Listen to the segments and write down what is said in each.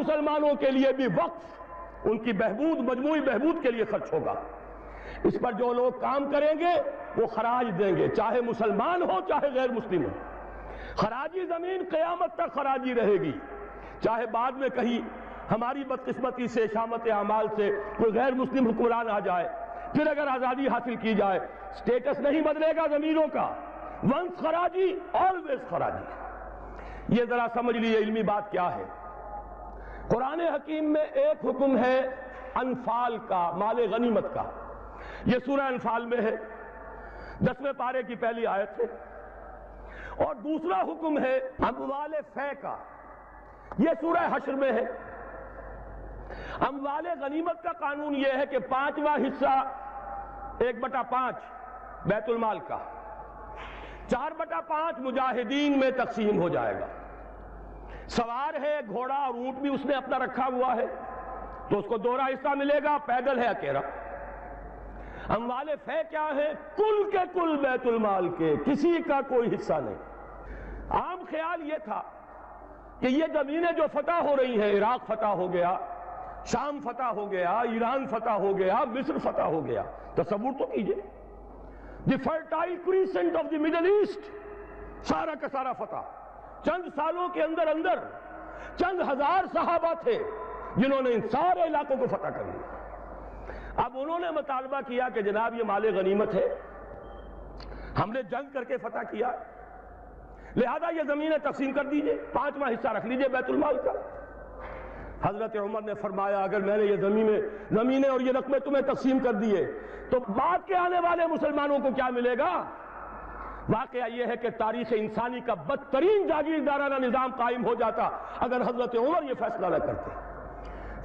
مسلمانوں کے لیے بھی وقف ان کی بہبود، مجموعی بہبود کے لیے خرچ ہوگا۔ اس پر جو لوگ کام کریں گے وہ خراج دیں گے، چاہے مسلمان ہو چاہے غیر مسلم ہو۔ خراجی زمین قیامت تک خراجی رہے گی، چاہے بعد میں کہیں ہماری بدقسمتی سے، شامت اعمال سے کوئی غیر مسلم حکمران آ جائے، پھر اگر آزادی حاصل کی جائے، سٹیٹس نہیں بدلے گا زمینوں کا، ونس خراجی آلویز خراجی۔ یہ ذرا سمجھ لیجیے علمی بات کیا ہے۔ قرآن حکیم میں ایک حکم ہے انفال کا، مال غنیمت کا، یہ سورہ انفال میں ہے، 10ویں پارے کی پہلی آیت ہے۔ اور دوسرا حکم ہے اموال فے کا، یہ سورہ حشر میں ہے۔ اموال غنیمت کا قانون یہ ہے کہ 5واں حصہ 1/5 بیت المال کا، 4/5 مجاہدین میں تقسیم ہو جائے گا۔ سوار ہے گھوڑا اور اونٹ بھی اس نے اپنا رکھا ہوا ہے تو اس کو 2 حصہ ملے گا، پیدل ہے اکیلا۔ اموال فے کیا ہے؟ کل کے کل بیت المال کے، کسی کا کوئی حصہ نہیں۔ عام خیال یہ تھا کہ یہ زمینیں جو فتح ہو رہی ہیں، عراق فتح ہو گیا، شام فتح ہو گیا، ایران فتح ہو گیا، مصر فتح ہو گیا، تصور تو کیجئے، the Fertile Crescent of the Middle East, سارا کا سارا فتح۔ چند سالوں کے اندر اندر چند ہزار صحابہ تھے جنہوں نے ان سارے علاقوں کو فتح کر لیا۔ اب انہوں نے مطالبہ کیا کہ جناب یہ مال غنیمت ہے، ہم نے جنگ کر کے فتح کیا، لہذا یہ زمینیں تقسیم کر دیجئے، 5واں حصہ رکھ لیجئے بیت المال کا۔ حضرت عمر نے فرمایا اگر میں نے یہ زمینیں اور یہ رقمیں تمہیں تقسیم کر دیے تو بعد کے آنے والے مسلمانوں کو کیا ملے گا؟ واقعہ یہ ہے کہ تاریخ انسانی کا بدترین جاگیردارانہ نظام قائم ہو جاتا اگر حضرت عمر یہ فیصلہ نہ کرتے۔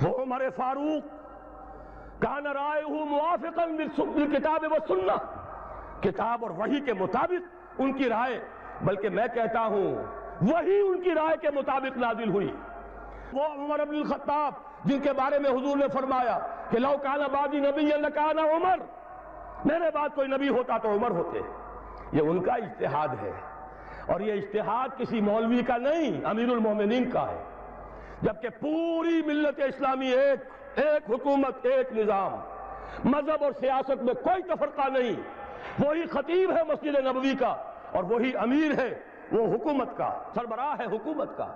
وہ عمر فاروق کان رائہ موافقا بالکتاب والسنہ، کتاب اور وحی کے مطابق ان کی رائے، بلکہ میں کہتا ہوں وہی ان کی رائے کے مطابق نازل ہوئی۔ وہ عمر بن الخطاب جن کے بارے میں حضور نے فرمایا کہ لو کان بعدی نبی لکان عمر، میرے بعد کوئی نبی ہوتا تو عمر ہوتے، یہ ان کا اجتہاد ہے، اور یہ اجتہاد کسی مولوی کا نہیں، امیر المومنین کا ہے۔ جبکہ پوری ملت اسلامی ایک حکومت، ایک نظام، مذہب اور سیاست میں کوئی تفرقہ نہیں، وہی خطیب ہے مسجد نبوی کا اور وہی امیر ہے وہ حکومت کا، سربراہ ہے حکومت کا،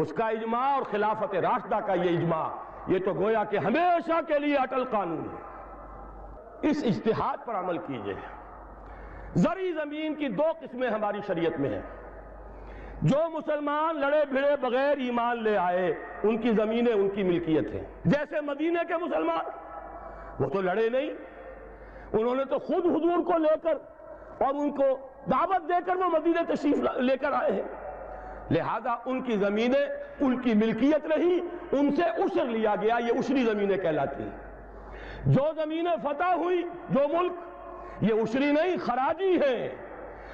اس کا اجماع اور خلافت راشدہ کا یہ اجماع، یہ تو گویا کہ ہمیشہ کے لیے اٹل قانون ہے۔ اس اجتہاد پر عمل کیجئے۔ زرعی زمین کی 2 قسمیں ہماری شریعت میں ہیں۔ جو مسلمان لڑے بھڑے بغیر ایمان لے آئے ان کی زمینیں ان کی ملکیت ہیں، جیسے مدینے کے مسلمان، وہ تو لڑے نہیں، انہوں نے تو خود حضور کو لے کر اور ان کو دعوت دے کر وہ مدینے تشریف لے کر آئے ہیں، لہذا ان کی زمینیں ان کی ملکیت رہی، ان سے عشر لیا گیا، یہ عشری زمینیں کہلاتی ہیں۔ جو زمینیں فتح ہوئی، جو ملک، یہ عشری نہیں خراجی ہیں،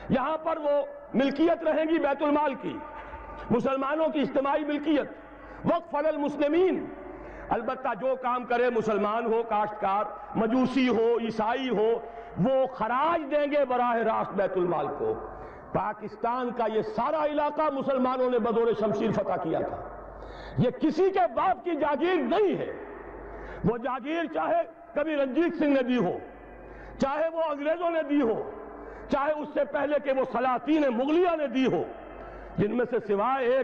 یہاں پر وہ ملکیت رہیں گی بیت المال کی، مسلمانوں کی اجتماعی ملکیت، وقف علی المسلمین۔ البتہ جو کام کرے مسلمان ہو، کاشتکار، مجوسی ہو، عیسائی ہو، وہ خراج دیں گے براہ راست بیت المال کو۔ پاکستان کا یہ سارا علاقہ مسلمانوں نے بدور شمشیر فتح کیا تھا، یہ کسی کے باپ کی جاگیر نہیں ہے۔ وہ جاگیر چاہے کبھی رنجیت سنگھ نے دی ہو، چاہے وہ انگریزوں نے دی ہو، چاہے اس سے پہلے کہ وہ سلاطین مغلیہ نے دی ہو، جن میں سے سوائے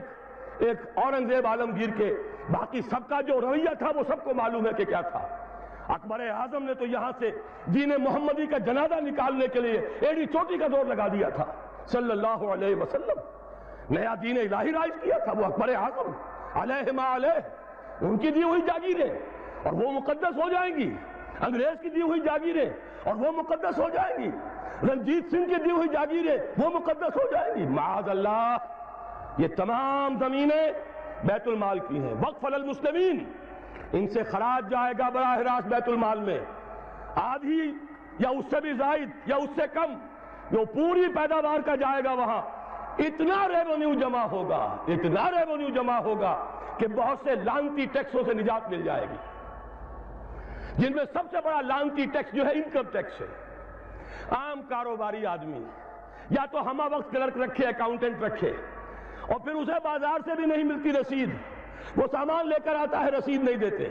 ایک اورنگزیب عالمگیر کے باقی سب کا جو رویہ تھا وہ سب کو معلوم ہے کہ کیا تھا۔ اکبر اعظم نے تو یہاں سے دین محمدی کا جنازہ نکالنے کے لیے ایڑی چوٹی کا زور لگا دیا تھا صلی اللہ علیہ وسلم، نیا دین الہی رائج کیا تھا وہ اکبر اعظم علیہ ما علیہ، ان کی دی ہوئی جاگیریں اور وہ مقدس ہو جائیں گی، انگریز کی دی ہوئی جاگیریں اور وہ مقدس ہو جائیں گی، رنجیت سنگھ کی دی ہوئی جاگیریں وہ مقدس ہو جائیں گی، معاذ اللہ۔ یہ تمام زمینیں بیت المال کی ہیں، وقف علی المسلمین، ان سے خراج جائے گا براہ راست بیت المال میں، آدھی یا اس سے بھی زائد یا اس سے کم، جو پوری پیداوار کا جائے گا وہاں اتنا ریونیو جمع ہوگا، اتنا ریونیو جمع ہوگا کہ بہت سے لعنتی ٹیکسوں سے نجات مل جائے گی، جن میں سب سے بڑا لعنتی ٹیکس جو ہے انکم ٹیکس ہے۔ عام کاروباری آدمی یا تو ہمہ وقت کلرک رکھے، اکاؤنٹنٹ رکھے، اور پھر اسے بازار سے بھی نہیں ملتی رسید، وہ سامان لے کر آتا ہے رسید نہیں دیتے،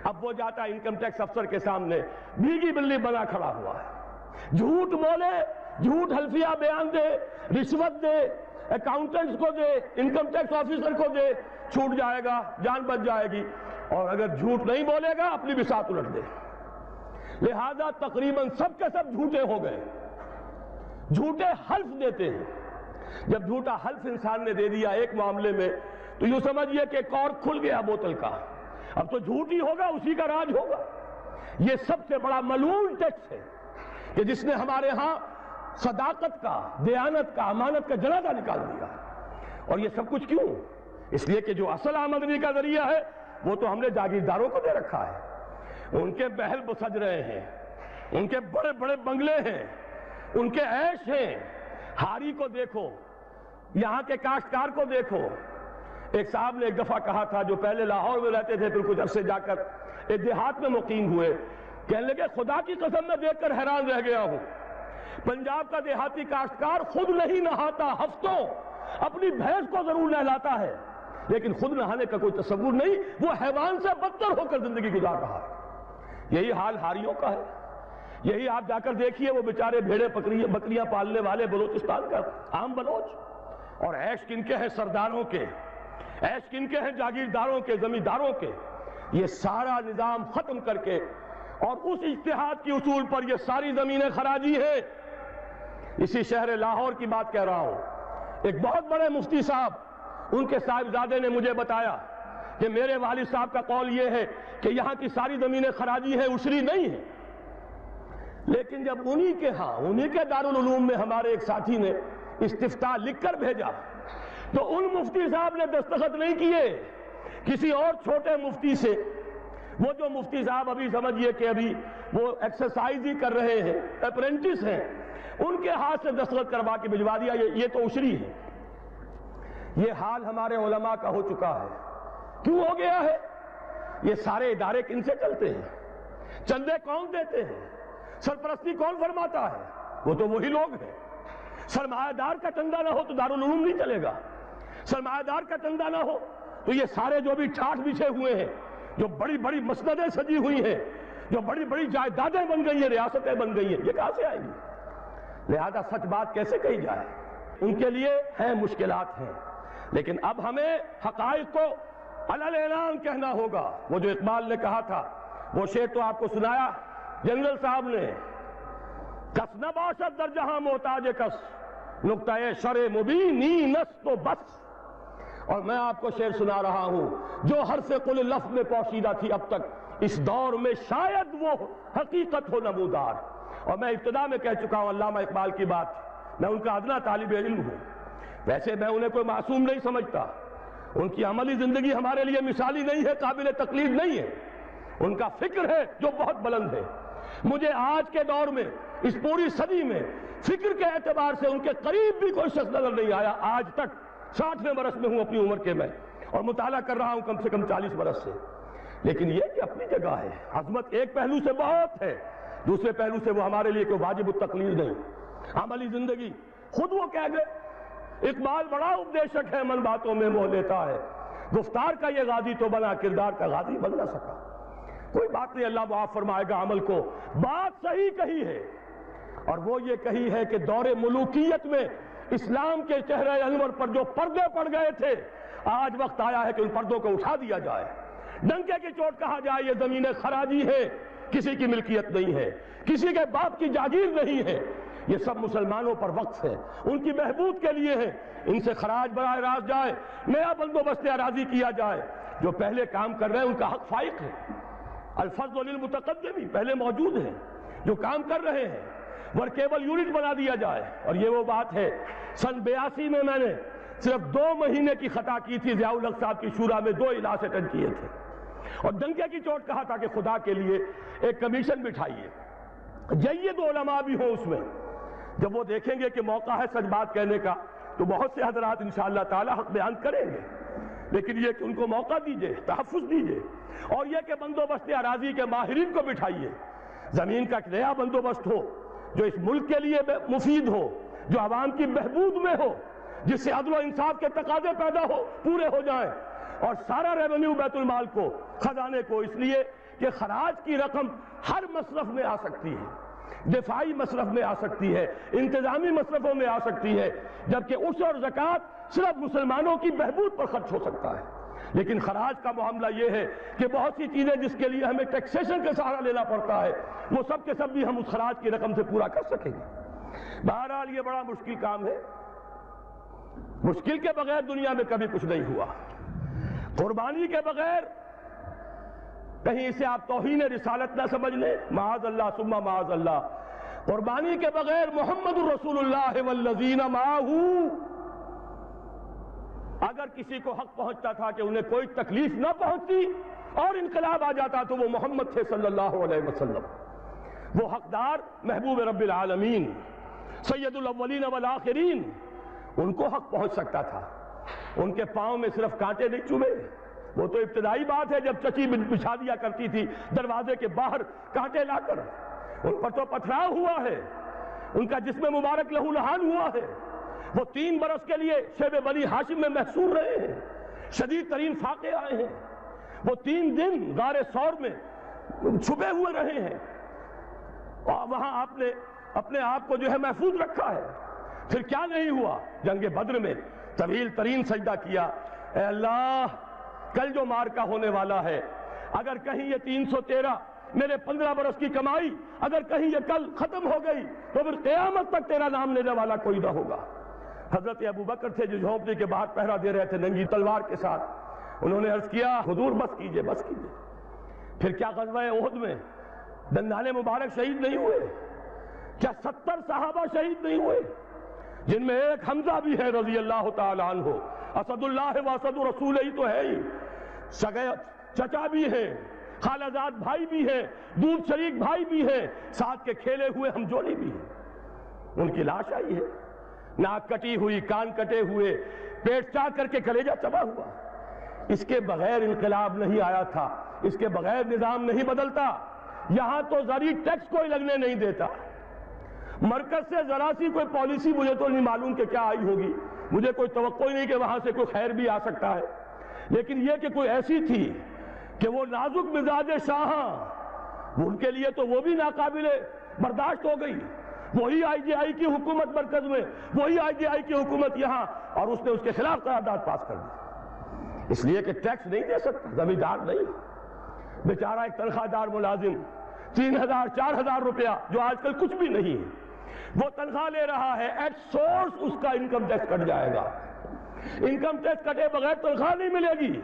اب وہ جاتا ہے انکم ٹیکس افسر کے سامنے بھیگی بلی بنا کھڑا ہوا ہے، جھوٹ بولے، جھوٹ حلفیہ بیان دے، رشوت دے، اکاؤنٹنٹس کو دے، انکم ٹیکس آفیسر کو دے، چھوٹ جائے گا، جان بچ جائے گی، اور اگر جھوٹ نہیں بولے گا اپنی بساط الٹ دے۔ لہذا تقریباً سب کے سب جھوٹے ہو گئے، جھوٹے حلف دیتے ہیں۔ جب جھوٹا حلف انسان نے دے دیا ایک معاملے میں تو یوں سمجھئے کہ کارک کھل گیا بوتل کا، اب تو جھوٹ ہی ہوگا، اسی کا راج ہوگا۔ یہ سب سے بڑا ملعون ٹیکس ہے کہ جس نے ہمارے ہاں صداقت کا، دیانت کا، امانت کا جنازہ نکال دیا۔ اور یہ سب کچھ کیوں؟ اس لیے کہ جو اصل آمدنی کا ذریعہ ہے وہ تو ہم نے جاگیرداروں کو دے رکھا ہے، ان کے محل سج رہے ہیں، ان کے بڑے بڑے بنگلے ہیں، ان کے عیش ہیں۔ ہاری کو دیکھو، یہاں کے کاشتکار کو دیکھو۔ ایک صاحب نے ایک دفعہ کہا تھا، جو پہلے لاہور میں رہتے تھے پھر کچھ عرصے جا کر ایک دیہات میں مقیم ہوئے، کہنے لگے خدا کی قسم میں دیکھ کر حیران رہ گیا ہوں، پنجاب کا دیہاتی کاشتکار خود نہیں نہاتا، ہفتوں اپنی بھینس کو ضرور نہلاتا ہے، لیکن خود نہانے کا کوئی تصور نہیں، وہ حیوان سے بدتر ہو کر زندگی گزار رہا ہے۔ یہی حال ہاریوں کا ہے۔ یہی آپ جا کر دیکھیے، وہ بیچارے بھیڑے بکریاں پالنے والے بلوچستان کا عام بلوچ، اور عیش کن کے ہیں سرداروں کے، عیش کن کے ہیں جاگیرداروں کے، زمینداروں کے۔ یہ سارا نظام ختم کر کے اور اس اجتہاد کی اصول پر یہ ساری زمینیں خراجی ہیں۔ اسی شہر لاہور کی بات کہہ رہا ہوں، ایک بہت بڑے مفتی صاحب، ان کے صاحبزادے نے مجھے بتایا کہ میرے والد صاحب کا قول یہ ہے کہ یہاں کی ساری زمینیں خراجی ہیں، عشری نہیں ہے۔ لیکن جب انہی کے ہاں، انہی کے دارالعلوم میں ہمارے ایک ساتھی نے استفتاء لکھ کر بھیجا تو ان مفتی صاحب نے دستخط نہیں کیے، کسی اور چھوٹے مفتی سے، وہ جو مفتی صاحب ابھی سمجھئے کہ ابھی وہ ایکسرسائز ہی کر رہے ہیں، اپرینٹس ہیں، ان کے ہاتھ سے دستخط کروا کے بھجوا دیا، یہ تو عشری ہے۔ یہ حال ہمارے علماء کا ہو چکا ہے۔ کیوں ہو گیا ہے؟ یہ سارے ادارے کن سے چلتے ہیں؟ چندے کون دیتے ہیں؟ سرپرستی کون فرماتا ہے؟ وہ تو وہی لوگ ہیں۔ سرمایہ دار کا چندہ نہ ہو تو دارالعلوم نہیں چلے گا، سرمایہ دار کا چندہ نہ ہو تو یہ سارے جو بھی ٹھاٹھ بچھے ہوئے ہیں، جو بڑی بڑی مسندیں سجی ہوئی ہیں، جو بڑی بڑی جائیدادیں بن گئی ہیں، ریاستیں بن گئی ہیں، یہ کہاں سے آئیں گی؟ لہذا سچ بات کیسے کہی جائے؟ ان کے لیے ہیں، مشکلات ہیں، لیکن اب ہمیں حقائق کو علل اعلان کہنا ہوگا۔ وہ جو اقبال نے کہا تھا، وہ شعر تو آپ کو سنایا جنرل صاحب نے، کس نہ باشد در جہاں محتاج کس، نقطہ شرع مبینی نس تو بس۔ اور میں آپ کو شعر سنا رہا ہوں جو حرف قل لفظ میں پوشیدہ تھی اب تک، اس دور میں شاید وہ حقیقت ہو نمودار۔ اور میں ابتدا میں کہہ چکا ہوں علامہ اقبال کی بات، میں ان کا ادنا طالب علم ہوں، ویسے میں انہیں کوئی معصوم نہیں سمجھتا، ان کی عملی زندگی ہمارے لیے مثالی نہیں ہے، قابل تقلید نہیں ہے، ان کا فکر ہے جو بہت بلند ہے۔ مجھے آج کے دور میں، اس پوری صدی میں، فکر کے اعتبار سے ان کے قریب بھی کوئی شخص نظر نہیں آیا آج تک۔ 60ویں برس میں ہوں اپنی عمر کے میں، اور مطالعہ کر رہا ہوں کم سے کم 40 برس سے۔ لیکن یہ کہ اپنی جگہ ہے، عظمت ایک پہلو سے بہت ہے، دوسرے پہلو سے وہ ہمارے لیے کوئی واجب التقلید نہیں۔ عملی زندگی خود وہ کہہ گئے، اقبال بڑا اپدیشک ہے، من باتوں میں موہ لیتا ہے، گفتار کا یہ غازی تو بنا، کردار کا غازی بن نہ سکا۔ کوئی بات نہیں، اللہ معاف فرمائے گا عمل کو۔ بات صحیح کہی ہے، اور وہ یہ کہی ہے کہ دور ملوکیت میں اسلام کے چہرے انور پر جو پردے پڑ گئے تھے، آج وقت آیا ہے کہ ان پردوں کو اٹھا دیا جائے، ڈنکے کی چوٹ کہا جائے یہ زمینیں خراجی ہیں، کسی کی ملکیت نہیں ہے، کسی کے باپ کی جاگیر نہیں ہے، یہ سب مسلمانوں پر وقف ہے، ان کی بہبود کے لیے ہے، ان سے خراج براہ راست جائے، نیا بندوبست اراضی کیا جائے۔ جو پہلے کام کر رہے ہیں ان کا حق فائق ہے، الفضل للمتقدم پہلے موجود ہیں، جو کام کر رہے ہیں، ورکیبل یونٹ بنا دیا جائے۔ اور یہ وہ بات ہے، سن 82 میں نے صرف 2 مہینے کی خطا کی تھی، ضیاء الحق صاحب کی شورا میں 2 اجلاس اٹینڈ کیے تھے، اور ڈنکے کی چوٹ کہا تھا کہ خدا کے لیے ایک کمیشن بٹھائیے، جید علماء بھی ہوں اس میں۔ جب وہ دیکھیں گے کہ موقع ہے سچ بات کہنے کا تو بہت سے حضرات انشاءاللہ تعالی حق بیان کریں گے، لیکن یہ کہ ان کو موقع دیجئے، تحفظ دیجئے، اور یہ کہ بندوبست اراضی کے ماہرین کو بٹھائیے، زمین کا ایک نیا بندوبست ہو جو اس ملک کے لیے مفید ہو، جو عوام کی بہبود میں ہو، جس سے عدل و انصاف کے تقاضے پیدا ہو، پورے ہو جائیں۔ اور سارا ریونیو بیت المال کو، خزانے کو، اس لیے کہ خراج کی رقم ہر مصرف میں آ سکتی ہے، دفاعی مصرف میں آ سکتی ہے، انتظامی مصرفوں میں آ سکتی ہے، جبکہ عشر اور زکوٰۃ صرف مسلمانوں کی بہبود پر خرچ ہو سکتا ہے۔ لیکن خراج کا معاملہ یہ ہے کہ بہت سی چیزیں جس کے لیے ہمیں ٹیکسیشن کا سہارا لینا پڑتا ہے، وہ سب کے سب بھی ہم اس خراج کی رقم سے پورا کر سکیں گے۔ بہرحال یہ بڑا مشکل کام ہے، مشکل کے بغیر دنیا میں کبھی کچھ نہیں ہوا۔ قربانی کے بغیر کہیں اسے آپ توہین رسالت نہ سمجھ لیں، معاذ اللہ ثم معاذ اللہ، قربانی کے بغیر محمد الرسول اللہ والذین معہ، اگر کسی کو حق پہنچتا تھا کہ انہیں کوئی تکلیف نہ پہنچتی اور انقلاب آ جاتا تو وہ محمد تھے صلی اللہ علیہ وسلم۔ وہ حقدار محبوب رب العالمین سید الاولین والآخرین، ان کو حق پہنچ سکتا تھا۔ ان کے پاؤں میں صرف کانٹے نہیں چوبے، وہ تو ابتدائی بات ہے جب چچی بچھا دیا کرتی تھی دروازے کے باہر کانٹے لا کر، ان پر تو پتھراؤ ہوا ہے، ان کا جسم مبارک لہو لہان ہوا ہے، وہ 3 برس کے لیے شیب بنی ہاشم میں محصور رہے ہیں، شدید ترین فاقے آئے ہیں، وہ 3 دن غار ثور میں چھپے ہوئے رہے ہیں، اور وہاں آپ نے اپنے آپ کو جو ہے محفوظ رکھا ہے۔ پھر کیا نہیں ہوا؟ جنگ بدر میں طویل ترین سجدہ کیا، اے اللہ کل جو مارکہ ہونے والا ہے، اگر کہیں یہ 313 میرے 15 برس کی کمائی اگر کہیں یہ کل ختم ہو گئی تو پھر قیامت تک تیرا نام لینے والا کوئی نہ ہوگا۔ حضرت ابو بکر تھے جو جھونپڑی کے باہر پہرا دے رہے تھے ننگی تلوار کے ساتھ، انہوں نے عرض کیا حضور بس کیجئے بس کیجئے۔ پھر کیا غزوہ احد میں دندان مبارک شہید نہیں ہوئے؟ کیا 70 صحابہ شہید نہیں ہوئے؟ جن میں ایک حمزہ بھی ہے رضی اللہ تعالیٰ عنہ، اسد اللہ و اسد رسول ہی تو ہے ہی، سگے چچا بھی ہیں، خالہ زاد بھائی بھی ہیں، دودھ شریک بھائی بھی ہیں، ساتھ کے کھیلے ہوئے ہم جوڑی بھی ہیں۔ ان کی لاش آئی ہے، ناک کٹی ہوئی، کان کٹے ہوئے، پیٹ چاک کر کے کلیجہ چبا ہوا۔ اس کے بغیر انقلاب نہیں آیا تھا، اس کے بغیر نظام نہیں بدلتا۔ یہاں تو زرعی ٹیکس کوئی لگنے نہیں دیتا، مرکز سے ذرا سی کوئی پالیسی مجھے تو نہیں معلوم کہ کیا آئی ہوگی، مجھے کوئی توقع ہی نہیں کہ وہاں سے کوئی خیر بھی آ سکتا ہے، لیکن یہ کہ کوئی ایسی تھی کہ وہ نازک مزاج شاہاں، ان کے لیے تو وہ بھی ناقابل برداشت ہو گئی۔ وہی آئی جی آئی کی حکومت مرکز میں، وہی آئی جی آئی کی حکومت یہاں، اور اس نے اس کے خلاف قرارداد پاس کر دی، اس لیے کہ ٹیکس نہیں دے سکتا، زمیندار نہیں، بیچارہ ایک تنخواہ دار ملازم 3000 4000 روپیہ جو آج کل کچھ بھی نہیں ہے، وہ تنخواہ لے رہا ہے، ایٹ سورس اس کا انکم ٹیکس کٹ جائے گا، انکم ٹیکس کٹے بغیر تنخواہ نہیں ملے گی۔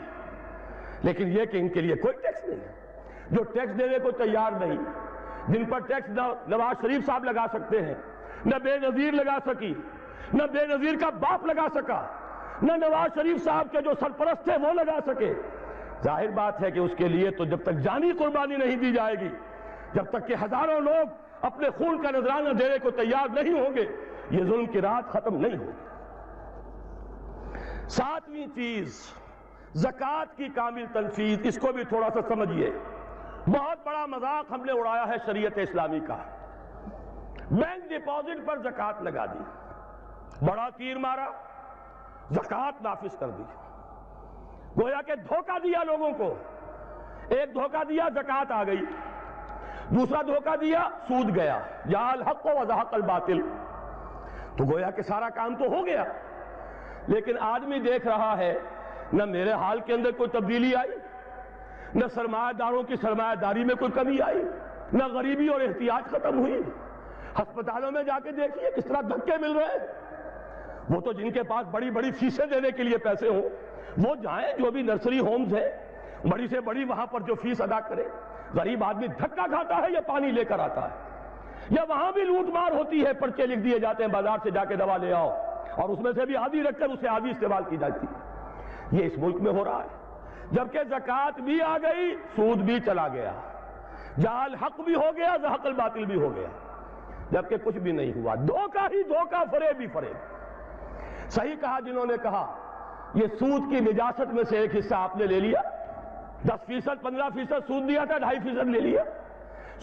لیکن یہ کہ ان کے لیے کوئی ٹیکس نہیں ہے، جو ٹیکس دینے کو تیار نہیں، جن پر ٹیکس نواز شریف صاحب لگا سکتے ہیں، نہ بے نظیر لگا سکی، نہ بے نظیر کا باپ لگا سکا، نہ نواز شریف صاحب کے جو سرپرست تھے وہ لگا سکے۔ ظاہر بات ہے کہ اس کے لیے تو جب تک جانی قربانی نہیں دی جائے گی، جب تک کہ ہزاروں لوگ اپنے خون کا نذرانہ دینے کو تیار نہیں ہوں گے، یہ ظلم کی رات ختم نہیں ہوگی۔ 7ویں چیز زکوٰۃ کی کامل تنفیذ، اس کو بھی تھوڑا سا سمجھیے۔ بہت بڑا مذاق ہم نے اڑایا ہے شریعت اسلامی کا، بینک ڈپازٹ پر زکوٰۃ لگا دی، بڑا تیر مارا، زکوٰۃ نافذ کر دی، گویا کہ دھوکہ دیا لوگوں کو۔ ایک دھوکہ دیا زکوٰۃ آ گئی، دوسرا دھوکہ دیا سود گیا، جاء الحق وزہق الباطل، تو گویا کہ سارا کام تو ہو گیا، لیکن آدمی دیکھ رہا ہے نہ میرے حال کے اندر کوئی تبدیلی آئی، نہ سرمایہ داروں کی سرمایہ داری میں کوئی کمی آئی، نہ غریبی اور احتیاج ختم ہوئی۔ ہسپتالوں میں جا کے دیکھیے کس طرح دھکے مل رہے ہیں، وہ تو جن کے پاس بڑی بڑی فیسیں دینے کے لیے پیسے ہوں وہ جائیں، جو بھی نرسری ہومز ہے بڑی سے بڑی وہاں پر جو فیس ادا کرے۔ غریب آدمی دھکا کھاتا ہے یا پانی لے کر آتا ہے، یا وہاں بھی لوٹ مار ہوتی ہے، پرچے لکھ دیے جاتے ہیں بازار سے جا کے دوا لے آؤ، اور اس میں سے بھی آدھی رکھ کر اسے آدھی استعمال کی جاتی ہے۔ یہ اس ملک میں ہو رہا ہے، جبکہ زکوٰۃ بھی آ گئی، سود بھی چلا گیا، جاء الحق بھی ہو گیا، زہق الباطل بھی ہو گیا، جبکہ کچھ بھی نہیں ہوا، دھوکہ ہی دھوکہ، فریب ہی فریب۔ صحیح کہا جنہوں نے کہا یہ سود کی نجاست میں سے ایک حصہ آپ نے لے لیا، 10% 15% سود دیا تھا، 2.5% لے لیا،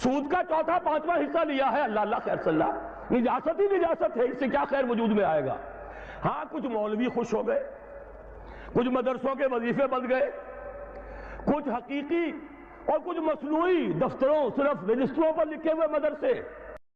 سود کا چوتھا پانچواں حصہ لیا ہے، اللہ اللہ خیر صلی اللہ، نجاست ہی نجاست ہے، اس سے کیا خیر وجود میں آئے گا۔ ہاں کچھ مولوی خوش ہو گئے، کچھ مدرسوں کے وظیفے بند گئے، کچھ حقیقی اور کچھ مصنوعی دفتروں صرف رجسٹروں پر لکھے ہوئے مدرسے۔